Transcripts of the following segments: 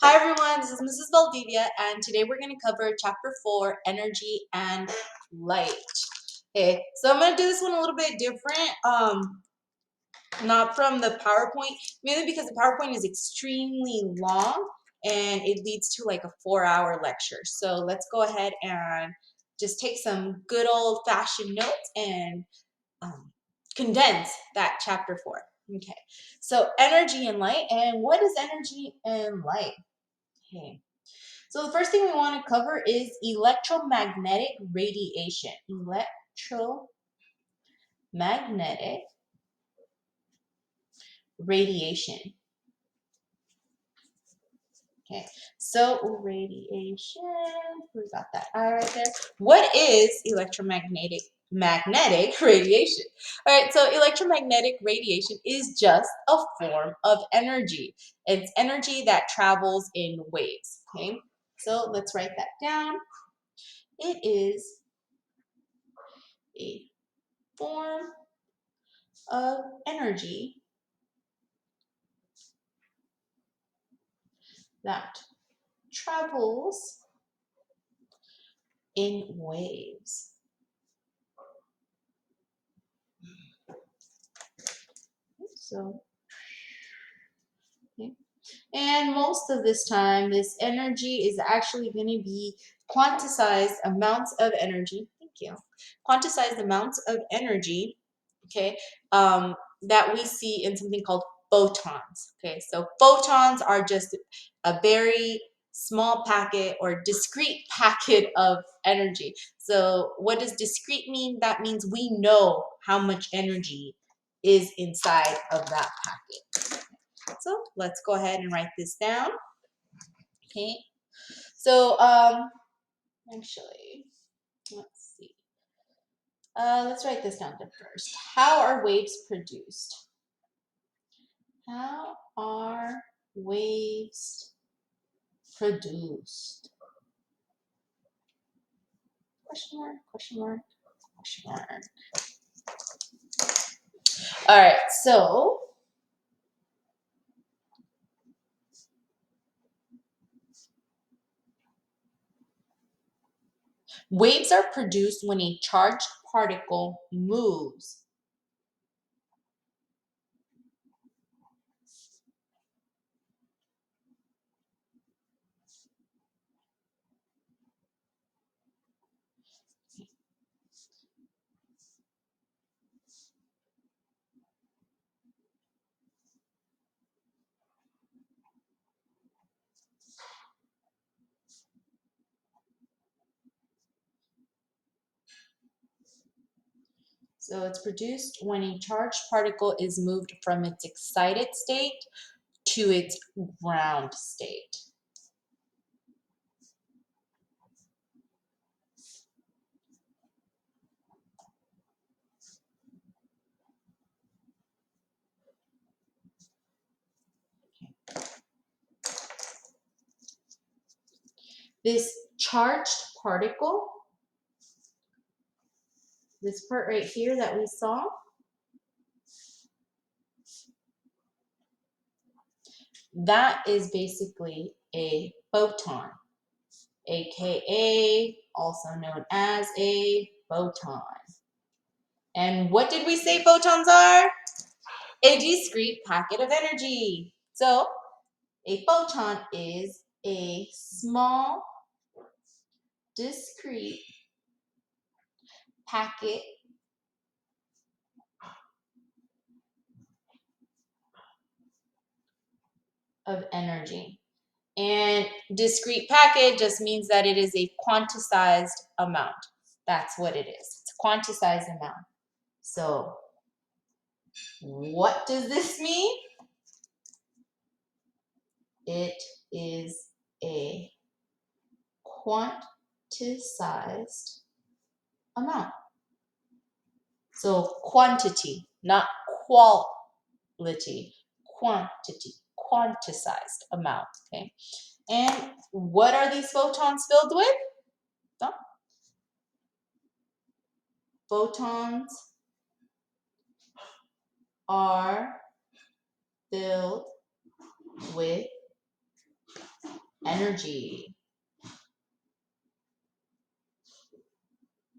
Hi everyone, this is Mrs. Valdivia, and today we're going to cover Chapter 4, Energy and Light. Okay, so I'm going to do this one a little bit different, not from the PowerPoint, mainly because the PowerPoint is extremely long and it leads to like a 4-hour lecture. So let's go ahead and just take some good old-fashioned notes and condense that Chapter 4. Okay, so energy and light, and what is energy and light? Okay. So the first thing we want to cover is electromagnetic radiation. Electromagnetic radiation. Okay, so radiation, we got that I right there. What is magnetic radiation? All right, so electromagnetic radiation is just a form of energy. It's energy that travels in waves. Okay, so let's write that down. It is a form of energy that travels in waves. So, okay. And most of this time, this energy is actually going to be quantized amounts of energy. Thank you. Quantized amounts of energy, okay, that we see in something called photons. Okay, so photons are just a very small packet or discrete packet of energy. So what does discrete mean? That means we know how much energy is inside of that packet. So let's go ahead and write this down. Okay. So actually, let's see. Let's write this down first. How are waves produced? How are waves produced? Question mark, question mark, question mark. All right, so waves are produced when a charged particle moves. So it's produced when a charged particle is moved from its excited state to its ground state. This charged particle, this part right here that we saw, that is basically a photon, aka also known as a photon. And what did we say photons are? A discrete packet of energy. So a photon is a small, discrete packet of energy. And discrete packet just means that it is a quantized amount. That's what it is. It's a quantized amount. So what does this mean? It is a quantized amount. So quantity, not quality, quantity, quantized amount, okay? And what are these photons filled with? No. Photons are filled with energy.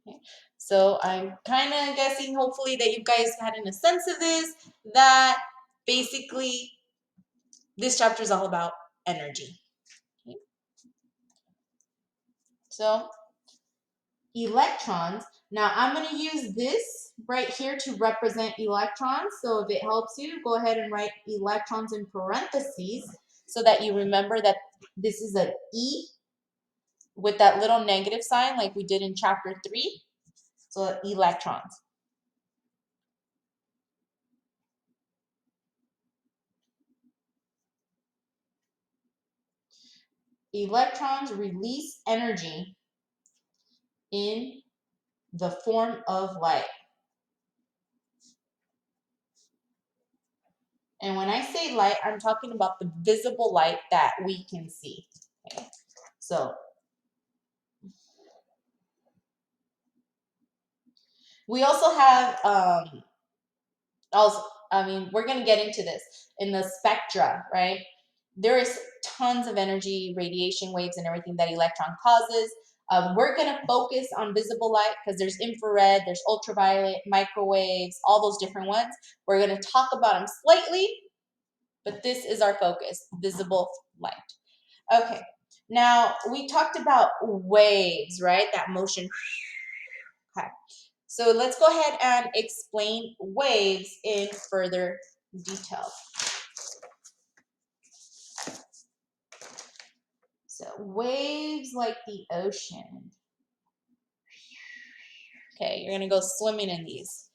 Okay. So I'm kind of guessing, hopefully, that you guys had a sense of this, that basically this chapter is all about energy. Okay. So electrons. Now I'm going to use this right here to represent electrons. So if it helps you, go ahead and write electrons in parentheses so that you remember that this is an E with that little negative sign like we did in chapter 3. So electrons. Electrons release energy in the form of light. And when I say light, I'm talking about the visible light that we can see. Okay. So we also have we're going to get into this in the spectra, right? There is tons of energy, radiation waves, and everything that electron causes. We're going to focus on visible light because there's infrared, there's ultraviolet, microwaves, all those different ones. We're going to talk about them slightly, but this is our focus, visible light. Okay, now we talked about waves, right? That motion. Okay. So let's go ahead and explain waves in further detail. So waves like the ocean. Okay, you're gonna go swimming in these.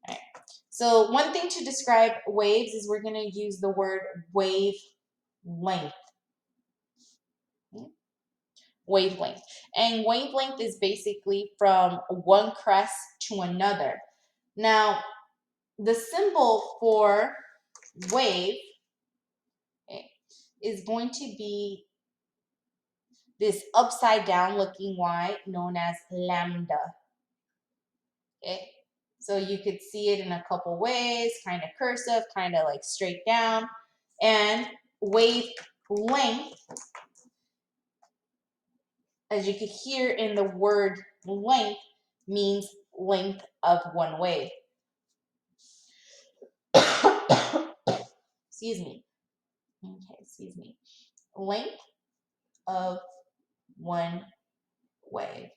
All right. So one thing to describe waves is we're gonna use the word wavelength. Okay. Wavelength. And wavelength is basically from one crest to another. Now, the symbol for wave, okay, is going to be this upside down looking Y known as lambda. Okay, so you could see it in a couple ways, kind of cursive, kind of like straight down. And wavelength, as you could hear in the word length, means length of one wave. Excuse me. Okay, excuse me. Length of one wave.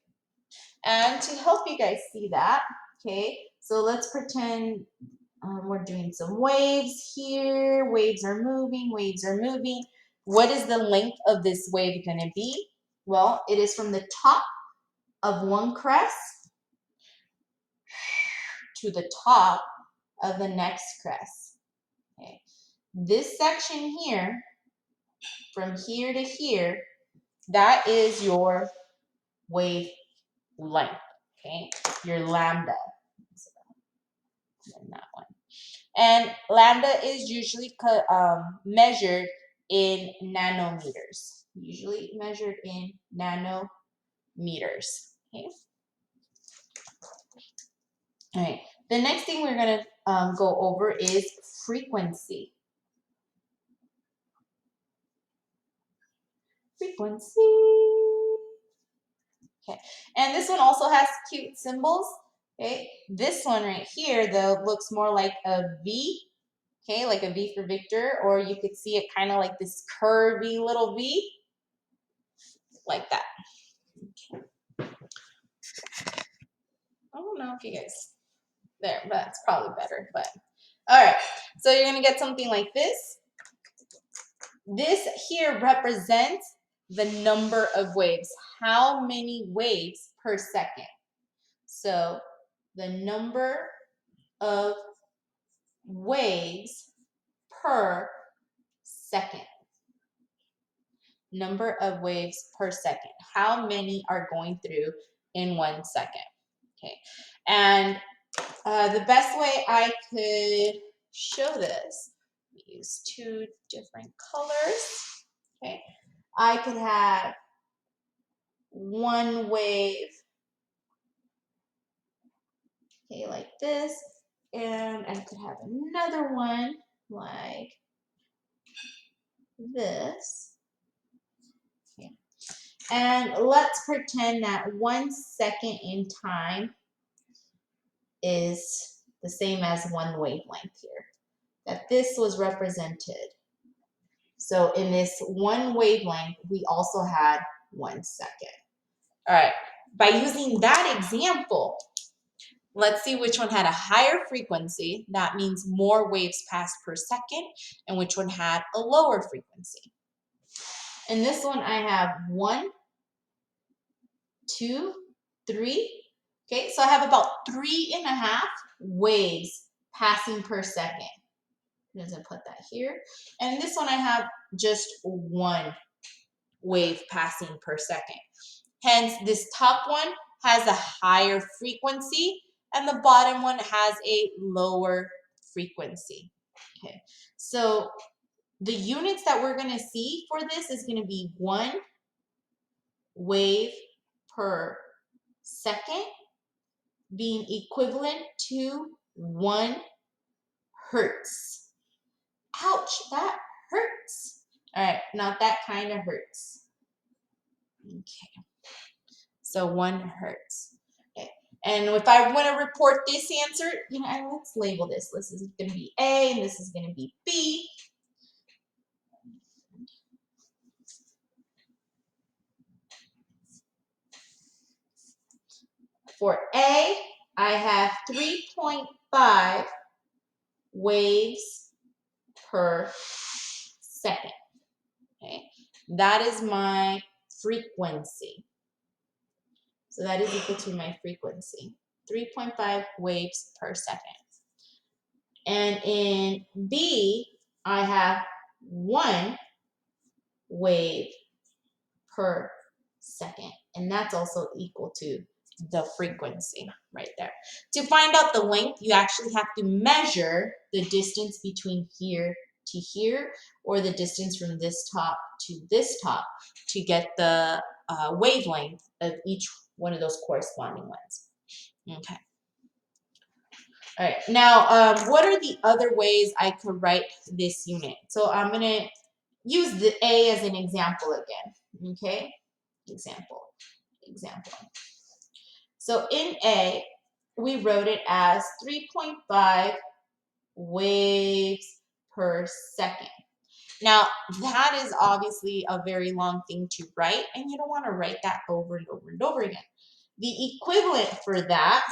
And to help you guys see that, okay, so let's pretend we're doing some waves here. Waves are moving, waves are moving. What is the length of this wave going to be? Well, it is from the top of one crest to the top of the next crest. Okay. This section here, from here to here, that is your wave length, okay? Your lambda. And that one. And lambda is usually measured in nanometers. Usually measured in nanometers. Okay. All right. The next thing we're going to go over is frequency. Frequency. Okay. And this one also has cute symbols. Okay. This one right here, though, looks more like a V. Okay, like a V for Victor, or you could see it kind of like this curvy little V, like that. Okay. I don't know if you guys there, but that's probably better. But all right, so you're gonna get something like this. This here represents the number of waves. How many waves per second? So the number of waves per second. Number of waves per second. How many are going through in 1 second? Okay, and the best way I could show this, use 2 different colors. Okay, I could have one wave, okay, like this, and I could have another one like this. Okay. And let's pretend that 1 second in time is the same as one wavelength here, that this was represented. So in this one wavelength, we also had 1 second. All right, by using that example, let's see which one had a higher frequency. That means more waves passed per second, and which one had a lower frequency. In this one, I have 1, 2, 3. Okay, so I have about 3.5 waves passing per second. I'm gonna put that here. And this one, I have just 1 wave passing per second. Hence, this top one has a higher frequency and the bottom one has a lower frequency. Okay, so the units that we're going to see for this is going to be 1 wave per second being equivalent to 1 hertz. Ouch, that hurts. All right, not that kind of hurts. Okay. So 1 hertz. Okay. And if I want to report this answer, let's label this. This is going to be A and this is going to be B. For A, I have 3.5 waves per second. Okay. That is my frequency. So that is equal to my frequency. 3.5 waves per second. And in B, I have 1 wave per second. And that's also equal to the frequency right there. To find out the length, you actually have to measure the distance between here to here, or the distance from this top to this top, to get the wavelength of each one of those corresponding ones. Okay. All right, now what are the other ways I could write this unit? So I'm going to use the A as an example again, okay? Example. So in A, we wrote it as 3.5 waves per second. Now, that is obviously a very long thing to write, and you don't want to write that over and over and over again. The equivalent for that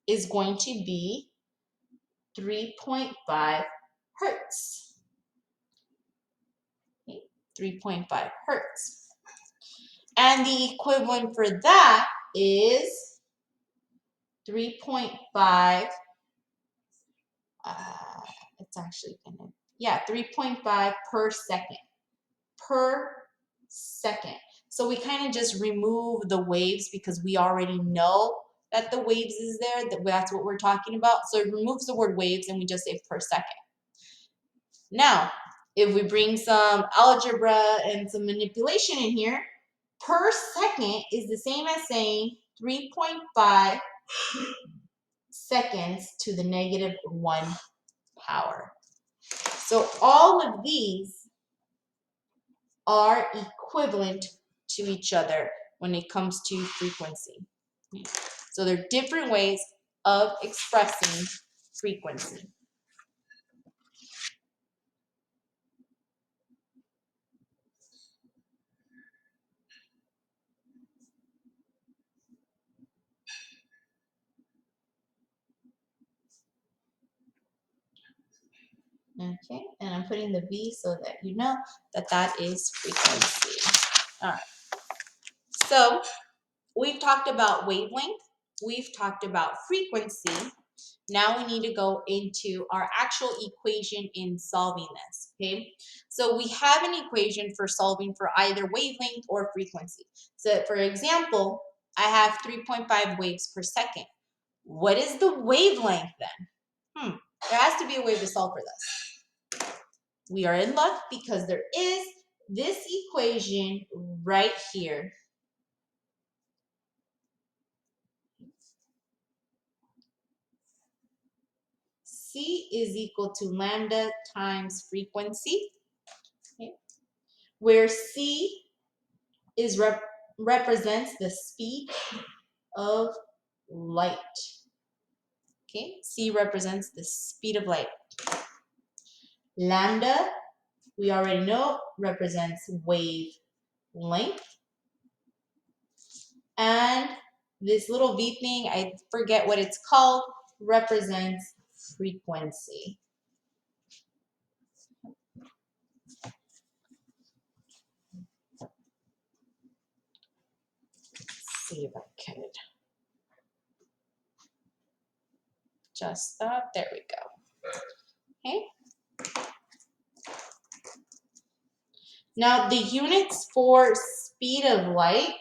is going to be 3.5 hertz. Okay, 3.5 hertz. And the equivalent for that is 3.5, it's actually gonna, 3.5 per second. Per second. So we kind of just remove the waves because we already know that the waves is there. That's what we're talking about. So it removes the word waves and we just say per second. Now, if we bring some algebra and some manipulation in here, per second is the same as saying 3.5 seconds to the -1 power. So all of these are equivalent to each other when it comes to frequency. So there are different ways of expressing frequency. Okay, and I'm putting the V so that you know that that is frequency. All right. So we've talked about wavelength. We've talked about frequency. Now we need to go into our actual equation in solving this, okay? So we have an equation for solving for either wavelength or frequency. So for example, I have 3.5 waves per second. What is the wavelength then? There has to be a way to solve for this. We are in luck because there is this equation right here. C is equal to lambda times frequency, okay, where C is represents the speed of light. Okay, C represents the speed of light. Lambda, we already know, represents wavelength. And this little V thing, I forget what it's called, represents frequency. Let's see if I can adjust that. There we go. Okay. Now the units for speed of light,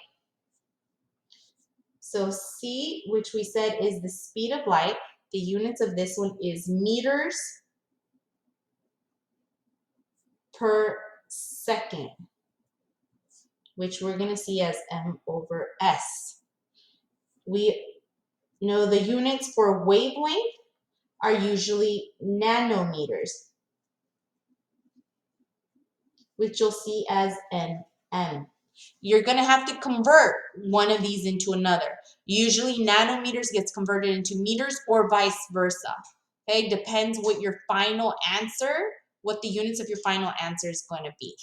so C, which we said is the speed of light, the units of this one is meters per second, which we're going to see as m/s. We know the units for wavelength are usually nanometers, which you'll see as nm. You're going to have to convert one of these into another. Usually nanometers gets converted into meters or vice versa. Okay, depends what your final answer, what the units of your final answer is going to be.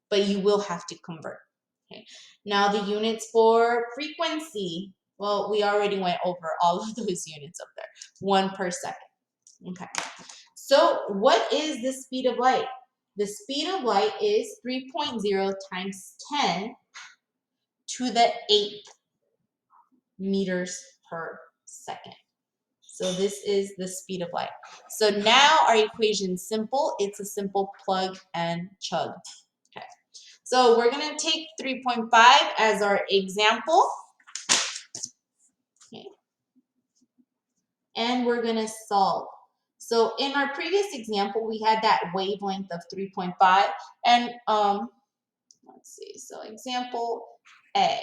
But you will have to convert. Okay. Now the units for frequency, well, we already went over all of those units up there. 1 per second. Okay. So what is the speed of light? The speed of light is 3.0 times 10 to the 8th meters per second. So this is the speed of light. So now our equation's simple. It's a simple plug and chug. Okay. So we're going to take 3.5 as our example. Okay. And we're going to solve. So in our previous example, we had that wavelength of 3.5. And let's see. So example A.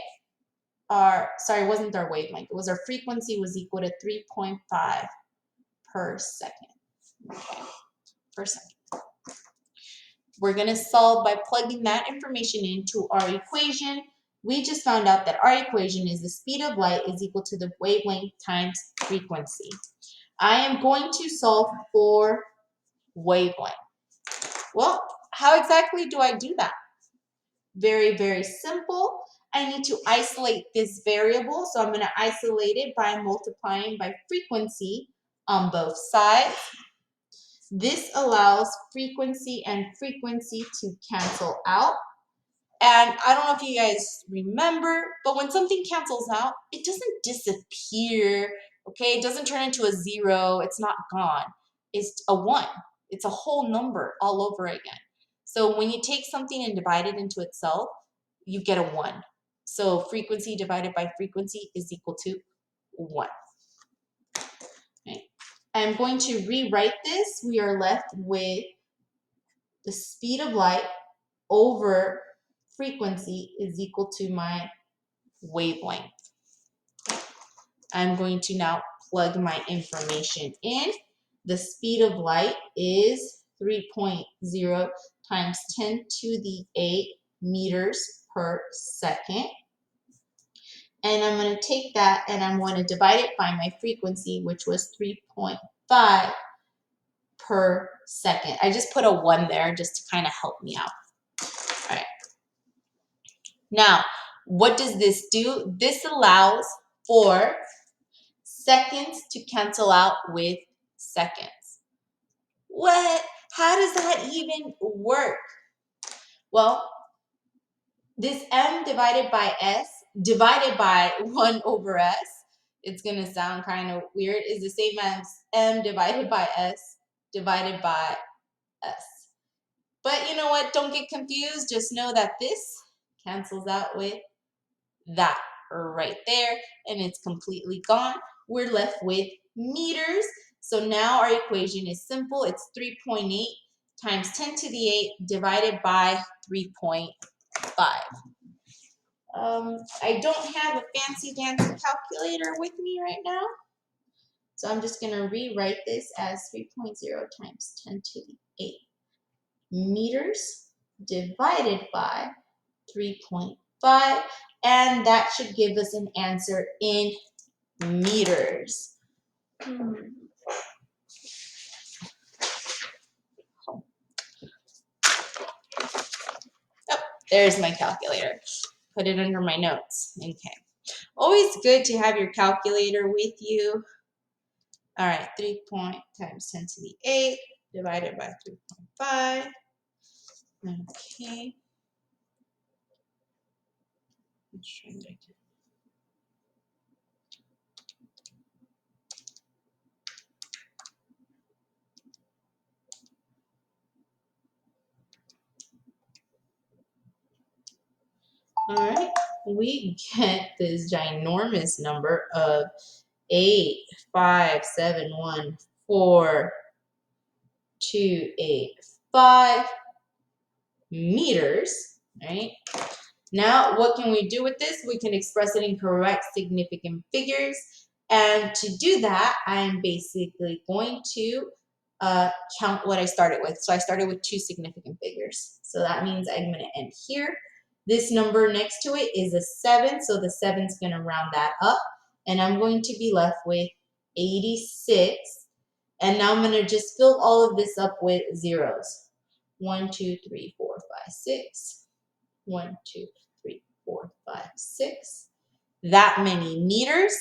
Sorry, it wasn't our wavelength. It was our frequency was equal to 3.5 per second. Okay. Per second. We're going to solve by plugging that information into our equation. We just found out that our equation is the speed of light is equal to the wavelength times frequency. I am going to solve for wavelength. Well, how exactly do I do that? Very, very simple. I need to isolate this variable, so I'm going to isolate it by multiplying by frequency on both sides. This allows frequency and frequency to cancel out. And I don't know if you guys remember, but when something cancels out, it doesn't disappear, okay? It doesn't turn into a 0. It's not gone. It's a 1. It's a whole number all over again. So when you take something and divide it into itself, you get a 1. So frequency divided by frequency is equal to 1. Okay. I'm going to rewrite this. We are left with the speed of light over frequency is equal to my wavelength. I'm going to now plug my information in. The speed of light is 3.0 times 10 to the 8 meters per second. And I'm going to take that and I'm going to divide it by my frequency, which was 3.5 per second. I just put a 1 there just to kind of help me out. All right. Now, what does this do? This allows for seconds to cancel out with seconds. What? How does that even work? Well, this m divided by s divided by 1 over s, it's going to sound kind of weird, is the same as m divided by s divided by s. But you know what? Don't get confused. Just know that this cancels out with that right there, and it's completely gone. We're left with meters. So now our equation is simple. It's 3.8 times 10 to the 8 divided by 3.5. I don't have a fancy dancy calculator with me right now. So I'm just going to rewrite this as 3.0 times 10 to the 8 meters divided by 3.5. 5, and that should give us an answer in meters. Oh, there's my calculator. Put it under my notes. Okay. Always good to have your calculator with you. All right, 3 times 10 to the 8 divided by 3.5. Okay. All right, we get this ginormous number of 8,571,4,285 meters, right? Now, what can we do with this? We can express it in correct significant figures. And to do that, I'm basically going to count what I started with. So I started with 2 significant figures. So that means I'm going to end here. This number next to it is a 7. So the 7's going to round that up. And I'm going to be left with 86. And now I'm going to just fill all of this up with zeros. 1, 2, 3, 4, 5, 6. 1, 2, 3, 4, 5, 6. That many meters.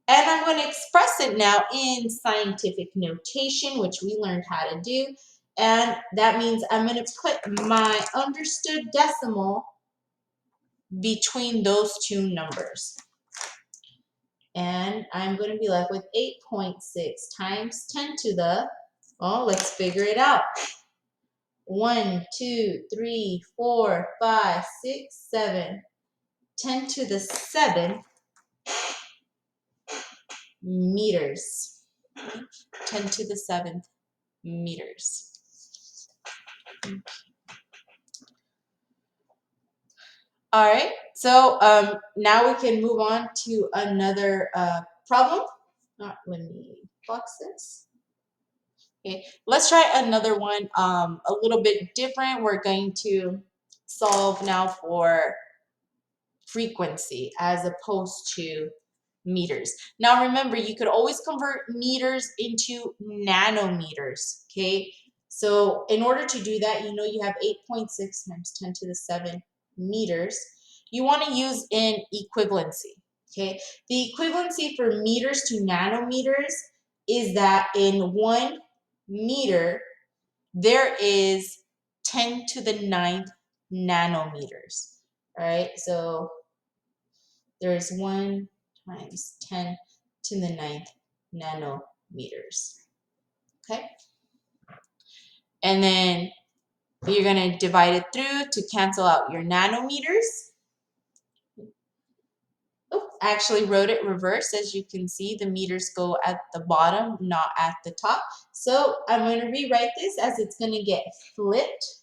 And I'm going to express it now in scientific notation, which we learned how to do. And that means I'm going to put my understood decimal between those two numbers. And I'm going to be left with 8.6 times 10 to the, oh, let's figure it out. 1, 2, 3, 4, 5, 6, 7. 10 to the 7 meters. 10 to the 7th meters. All right, so now we can move on to another problem. Let me box this. Okay, let's try another one a little bit different. We're going to solve now for frequency as opposed to meters. Now remember, you could always convert meters into nanometers, okay? So in order to do that, you know you have 8.6 times 10 to the 7 meters. You want to use an equivalency, okay? The equivalency for meters to nanometers is that in 1 meter, there is 10 to the 9th nanometers, all right? So there's 1 times 10 to the 9th nanometers, okay? And then you're going to divide it through to cancel out your nanometers. Oh, I actually wrote it reverse. As you can see, the meters go at the bottom, not at the top. So I'm going to rewrite this as it's going to get flipped.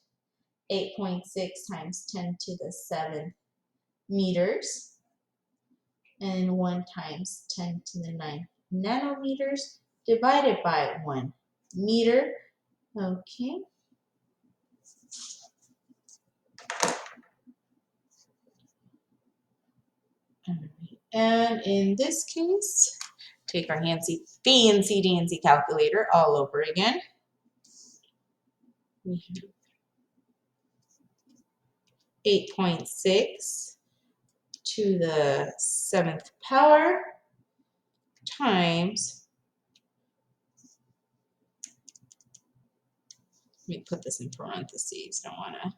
8.6 times 10 to the 7 meters. And 1 times 10 to the 9 nanometers divided by 1 meter. Okay. And in this case, take our fancy dancy calculator all over again. We have 8.6 to the 7th power times, let me put this in parentheses, don't want to.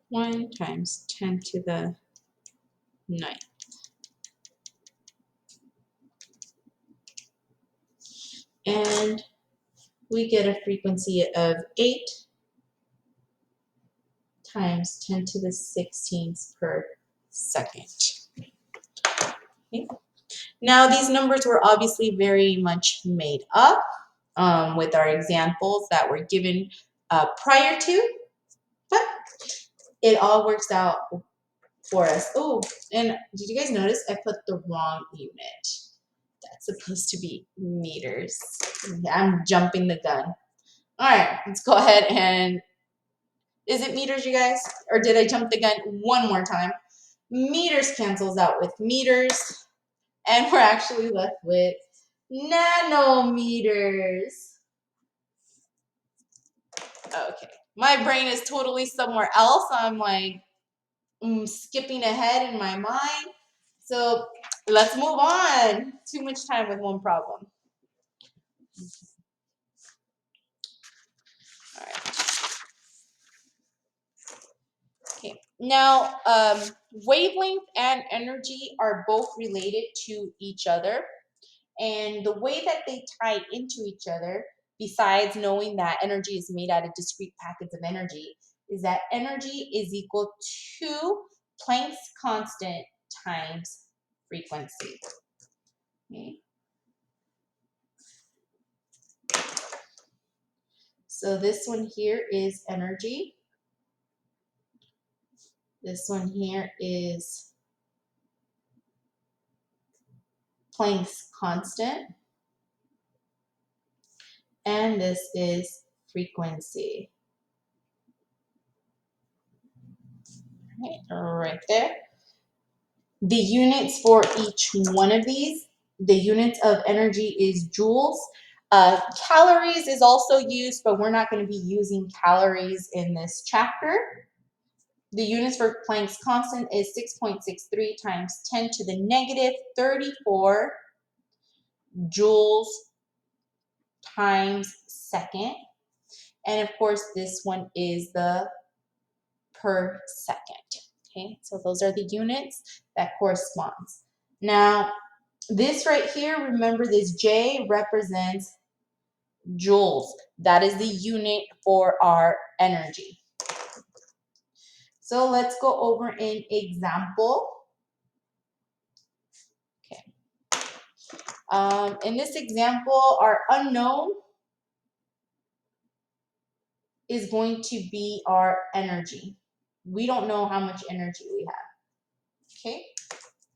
One times 10 to the 9th. And we get a frequency of 8 times 10 to the 16th per second. Okay. Now, these numbers were obviously very much made up with our examples that were given prior to, but it all works out for us. Oh, and did you guys notice I put the wrong unit? It's supposed to be meters. I'm jumping the gun. All right, let's go ahead and, is it meters, you guys? Or did I jump the gun one more time? Meters cancels out with meters, and we're actually left with nanometers. Okay, my brain is totally somewhere else. I'm like skipping ahead in my mind. So let's move on. Too much time with one problem. All right. Okay. Now, wavelength and energy are both related to each other. And the way that they tie into each other, besides knowing that energy is made out of discrete packets of energy, is that energy is equal to Planck's constant times frequency. Okay. So this one here is energy. This one here is Planck's constant. And this is frequency. Right there. The units for each one of these, the units of energy is joules. Calories is also used, but we're not going to be using calories in this chapter. The units for Planck's constant is 6.63 times 10 to the negative 34 joules times second. And of course, this one is the per second. Okay, so those are the units that corresponds. Now, this right here, remember this J represents joules. That is the unit for our energy. So let's go over an example. Okay. In this example, our unknown is going to be our energy. We don't know how much energy we have. Okay,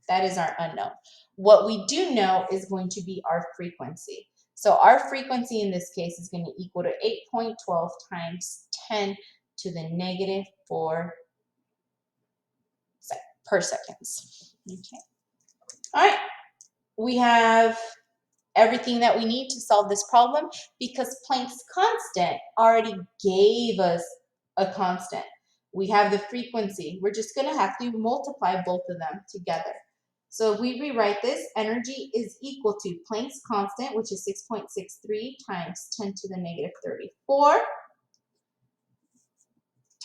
that is our unknown. What we do know is going to be our frequency. So our frequency in this case is going to equal to 8.12 times 10 to the negative 4 per seconds. Okay. All right. We have everything that we need to solve this problem because Planck's constant already gave us a constant. We have the frequency. We're just going to have to multiply both of them together. So if we rewrite this, energy is equal to Planck's constant, which is 6.63 times 10 to the negative 34,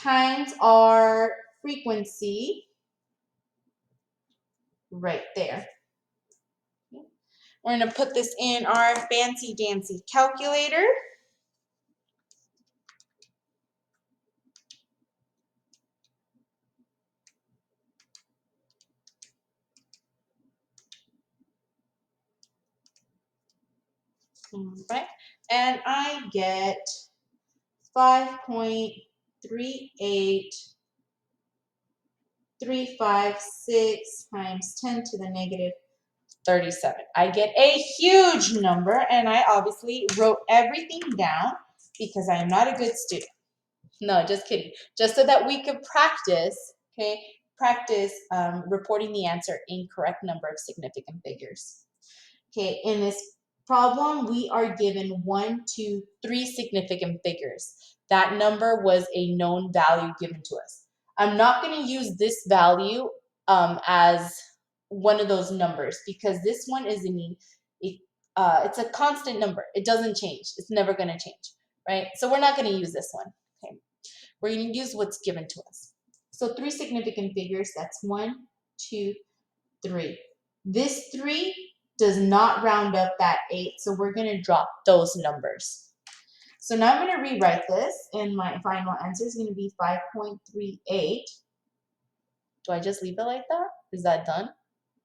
times our frequency right there. We're going to put this in our fancy dancy calculator. Right, and I get 5.38356 times 10 to the negative 37. I get a huge number, and I obviously wrote everything down because I am not a good student. No, just kidding. Just so that we could practice, okay, reporting the answer in correct number of significant figures. Okay, in this problem, we are given 1, 2, 3 significant figures. That number was a known value given to us. I'm not going to use this value as one of those numbers because this one is it's a constant number. It doesn't change. It's never going to change, right? So we're not going to use this one. Okay, we're going to use what's given to us. So 3 significant figures. That's 1, 2, 3. This 3 does not round up that 8, so we're going to drop those numbers. So now I'm going to rewrite this, and my final answer is going to be 5.38. Do I just leave it like that? Is that done?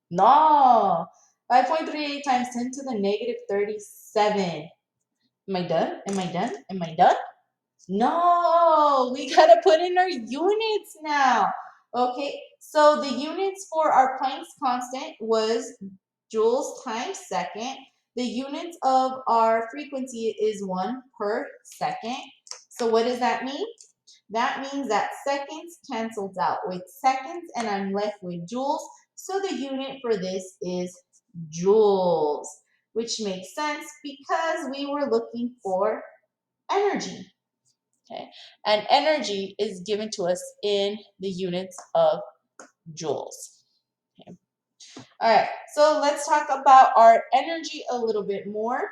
No! 5.38 times 10 to the negative 37. Am I done? Am I done? Am I done? No! We got to put in our units now. Okay, so the units for our Planck's constant was joules times second. The units of our frequency is 1 per second. So what does that mean? That means that seconds cancels out with seconds and I'm left with joules. So the unit for this is joules, which makes sense because we were looking for energy. Okay, and energy is given to us in the units of joules. Okay. All right, so let's talk about our energy a little bit more.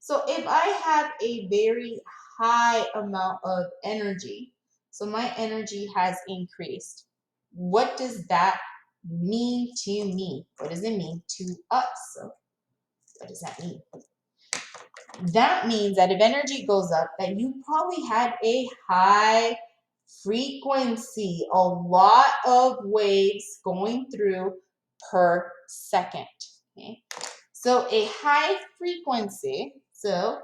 So if I have a very high amount of energy, so my energy has increased, what does that mean to me? What does it mean to us? So what does that mean? That means that if energy goes up, that you probably had a high frequency, a lot of waves going through per second. Okay? So a high frequency, so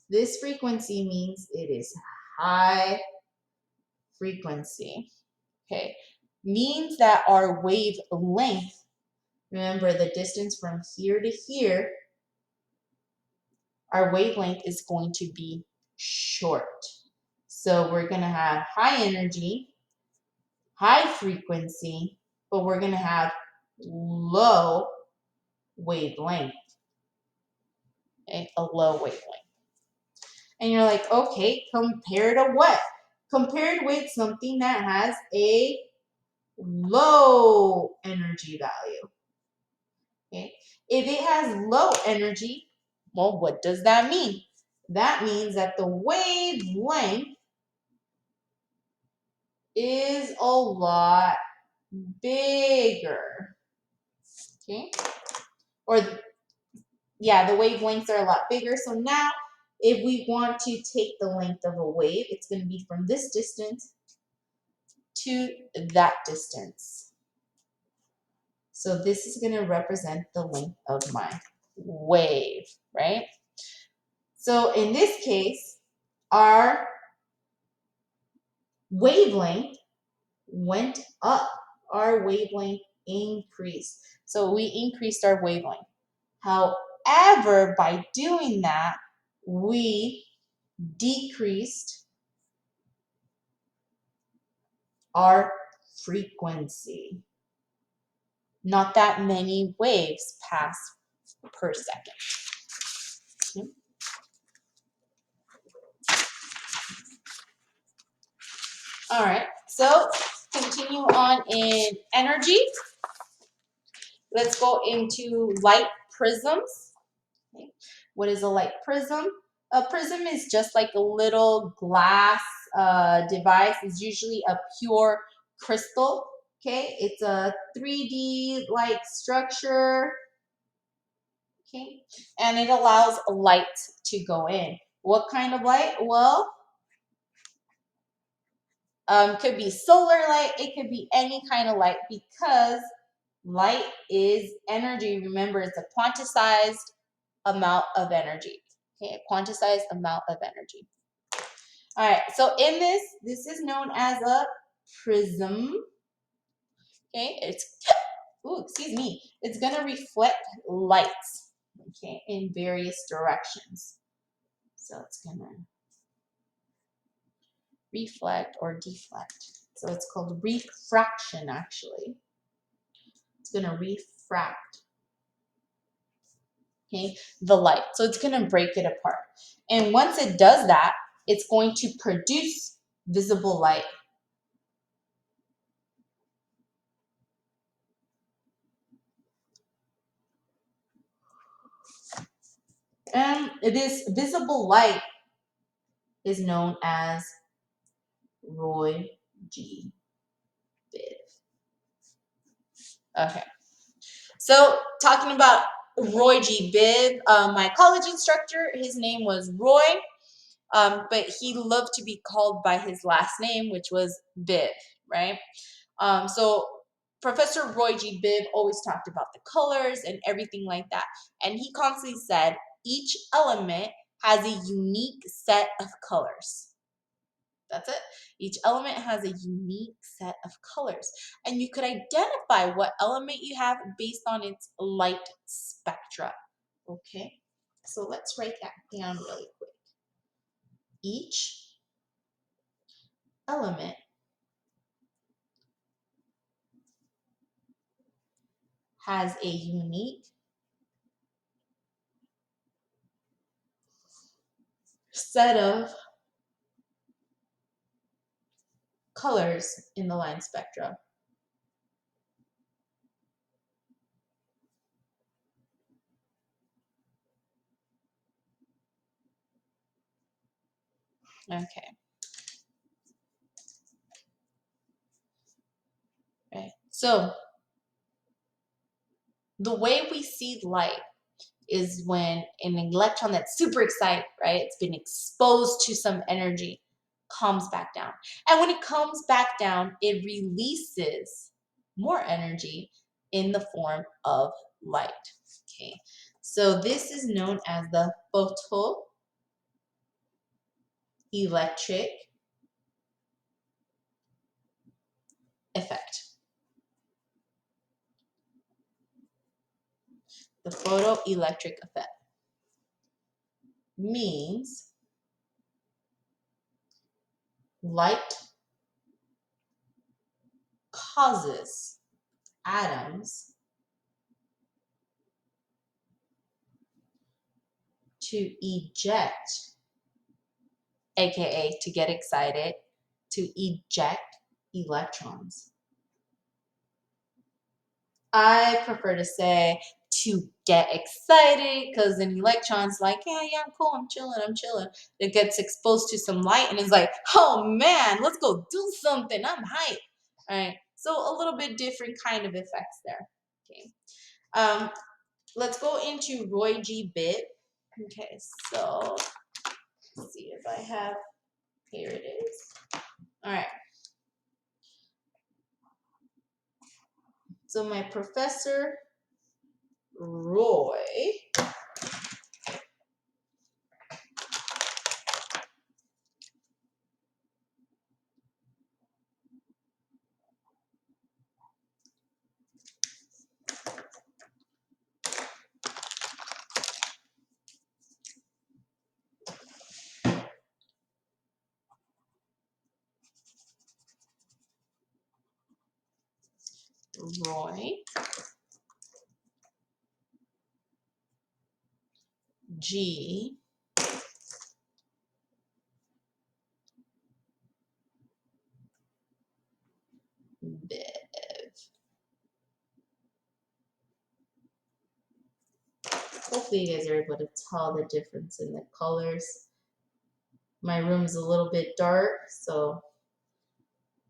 this frequency means it is high frequency. Okay, means that our wavelength, remember the distance from here to here, our wavelength is going to be short. So we're going to have high energy, high frequency, but we're going to have low wavelength. Okay, a low wavelength. And you're like, okay, compared to what? Compared with something that has a low energy value. Okay, if it has low energy, well, what does that mean? That means that the wavelength is a lot bigger. Okay, or yeah, the wavelengths are a lot bigger. So now if we want to take the length of a wave, it's going to be from this distance to that distance. So this is going to represent the length of my wave, right? So in this case, our wavelength went up. Our wavelength increased. So we increased our wavelength. However, by doing that, we decreased our frequency. Not that many waves pass per second. Okay. All right, so continue on in energy. Let's go into light prisms. Okay. What is a light prism? A prism is just like a little glass device. It's usually a pure crystal. Okay, it's a 3D like structure. Okay, and it allows light to go in. What kind of light? Well, could be solar light. It could be any kind of light because light is energy. Remember, it's a quantized amount of energy. Okay, a quantized amount of energy. All right, so in this is known as a prism. Okay, excuse me. It's gonna reflect light, okay, in various directions. So it's gonna reflect or deflect. So it's called refraction, actually. It's gonna refract, okay, the light. So it's gonna break it apart. And once it does that, it's going to produce visible light. And this visible light is known as Roy G. Biv. Okay, so talking about Roy G. Biv, my college instructor, his name was Roy, but he loved to be called by his last name, which was Biv, right? So Professor Roy G. Biv always talked about the colors and everything like that. And he constantly said each element has a unique set of colors. That's it. Each element has a unique set of colors, and you could identify what element you have based on its light spectra. Okay, so let's write that down really quick. Each element has a unique set of colors in the line spectra. Okay. Right. So the way we see light is when an electron that's super excited, right? It's been exposed to some energy, comes back down. And when it comes back down, it releases more energy in the form of light. Okay. So this is known as the photoelectric effect. The photoelectric effect means light causes atoms to eject, aka to get excited, to eject electrons. I prefer to say to get excited because an electron's like, yeah, I'm cool, I'm chilling. It gets exposed to some light and is like, oh man, let's go do something. I'm hyped. All right. So a little bit different kind of effects there. Okay. Let's go into Roy G. Biv. Okay, so let's see if I have, here it is. All right. So my professor, Roy G. Biv. Hopefully you guys are able to tell the difference in the colors. My room is a little bit dark, so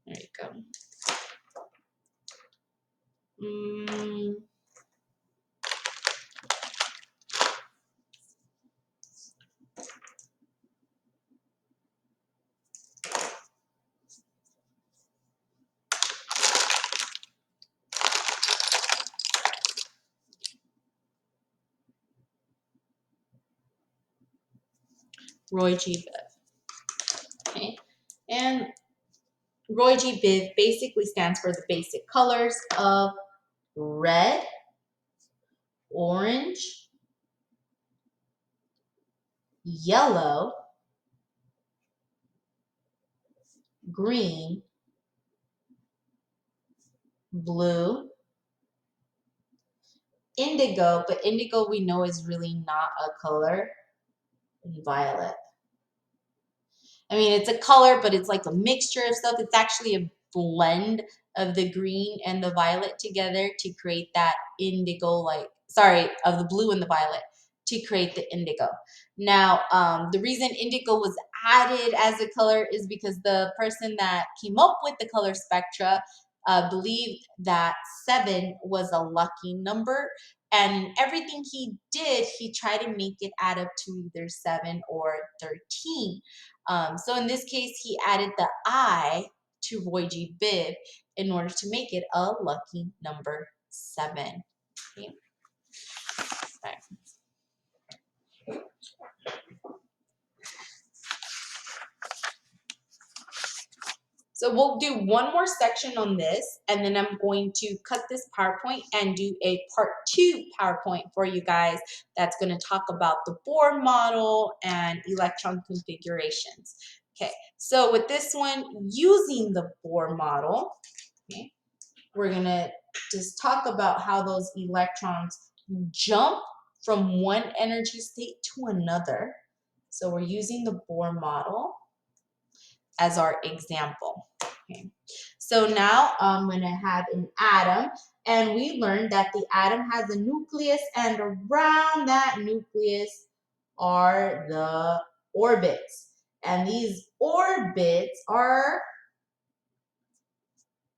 there you go. Roy G. Biv. Okay, and Roy G. Biv basically stands for the basic colors of red, orange, yellow, green, blue, indigo, but indigo we know is really not a color, and violet. I mean, it's a color, but it's like a mixture of stuff. It's actually a blend of the green and the violet together to create that indigo, of the blue and the violet to create the indigo. Now, the reason indigo was added as a color is because the person that came up with the color spectra believed that 7 was a lucky number. And everything he did, he tried to make it add up to either 7 or 13. So in this case, he added the I to Roy G. Biv in order to make it a lucky number 7. Okay. Right. So we'll do one more section on this, and then I'm going to cut this PowerPoint and do a part 2 PowerPoint for you guys that's going to talk about the Bohr model and electron configurations. Okay, so with this one, using the Bohr model, okay, we're going to just talk about how those electrons jump from one energy state to another. So we're using the Bohr model as our example. Okay. So now I'm going to have an atom, and we learned that the atom has a nucleus, and around that nucleus are the orbits. And these orbits are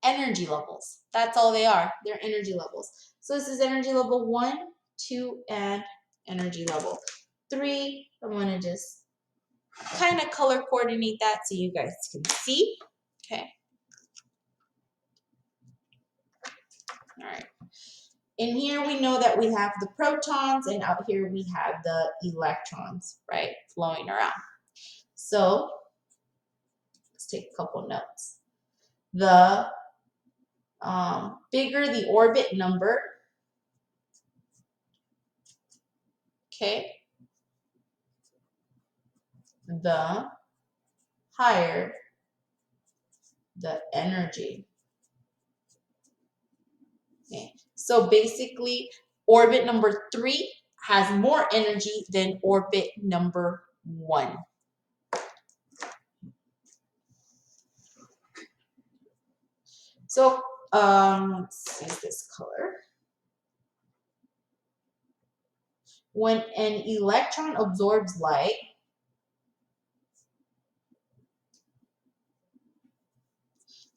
energy levels. That's all they are. They're energy levels. So this is energy level 1, 2, and energy level 3. I'm going to just kind of color coordinate that so you guys can see. Okay. All right. In here, we know that we have the protons, and out here we have the electrons, right, flowing around. So let's take a couple notes. The bigger the orbit number, okay, the higher the energy. Okay. So basically, orbit number 3 has more energy than orbit number 1. So let's use this color. When an electron absorbs light,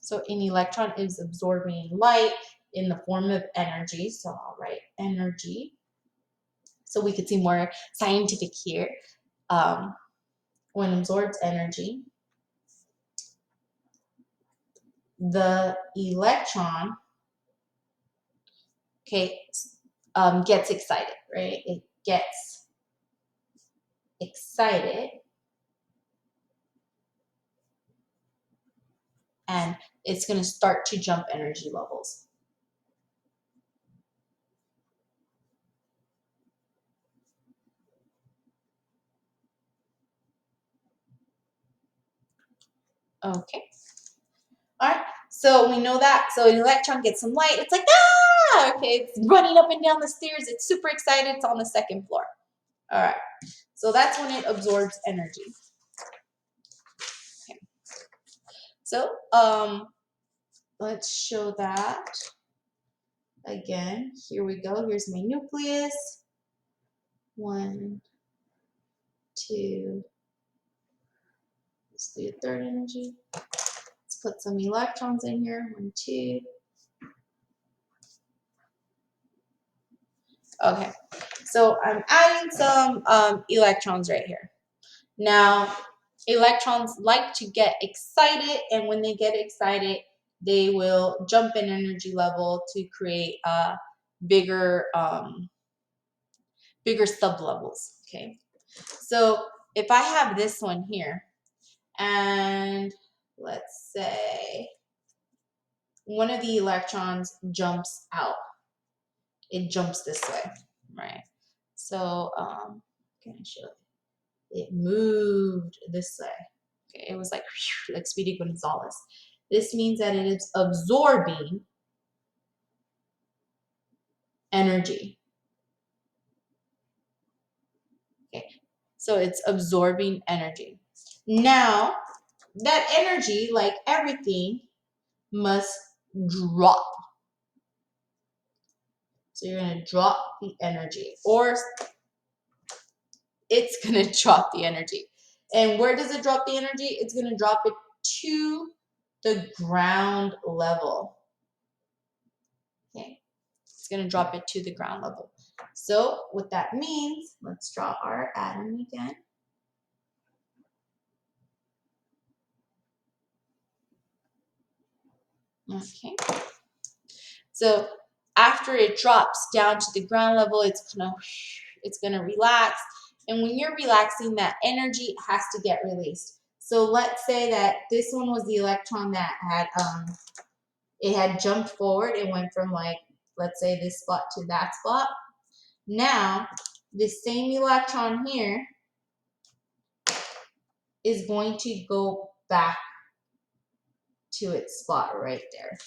so an electron is absorbing light in the form of energy. So I'll write energy so we could see more scientific here. When it absorbs energy, the electron, okay, gets excited, right? It gets excited, and it's going to start to jump energy levels. Okay. All right. So we know that. So an electron gets some light. It's like, ah! Okay, it's running up and down the stairs. It's super excited. It's on the 2nd floor. All right. So that's when it absorbs energy. Okay. So let's show that again. Here we go. Here's my nucleus. 1, 2. Let's do a 3rd energy. Let's put some electrons in here. 1, 2. Okay. So I'm adding some electrons right here. Now, electrons like to get excited, and when they get excited, they will jump in energy level to create bigger bigger sublevels. Okay, so if I have this one here, and let's say one of the electrons jumps out, it jumps this way, right? So can I show it moved this way? Okay, it was like Speedy Gonzalez. This means that it is absorbing energy. Okay, so it's absorbing energy. Now, that energy, like everything, must drop. So you're going to drop the energy, or it's going to drop the energy. And where does it drop the energy? It's going to drop it to the ground level. Okay, it's going to drop it to the ground level. So what that means, let's draw our atom again. Okay, so after it drops down to the ground level, it's gonna relax. And when you're relaxing, that energy has to get released. So let's say that this one was the electron that had it had jumped forward. It went from, like, let's say this spot to that spot. Now, this same electron here is going to go back to its spot right there.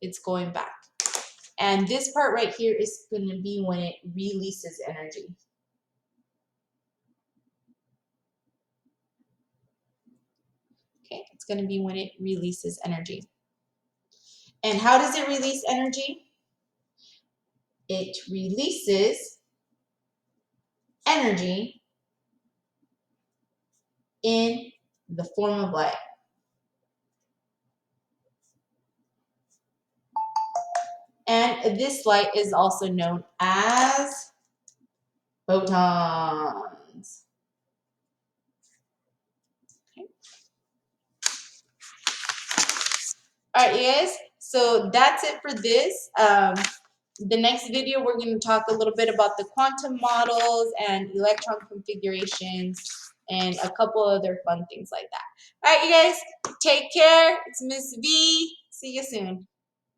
It's going back. And this part right here is going to be when it releases energy. Okay, it's going to be when it releases energy. And how does it release energy? It releases energy in the form of light. And this light is also known as photons. Okay. All right, you guys. So that's it for this. The next video, we're going to talk a little bit about the quantum models and electron configurations and a couple other fun things like that. All right, you guys. Take care. It's Miss V. See you soon.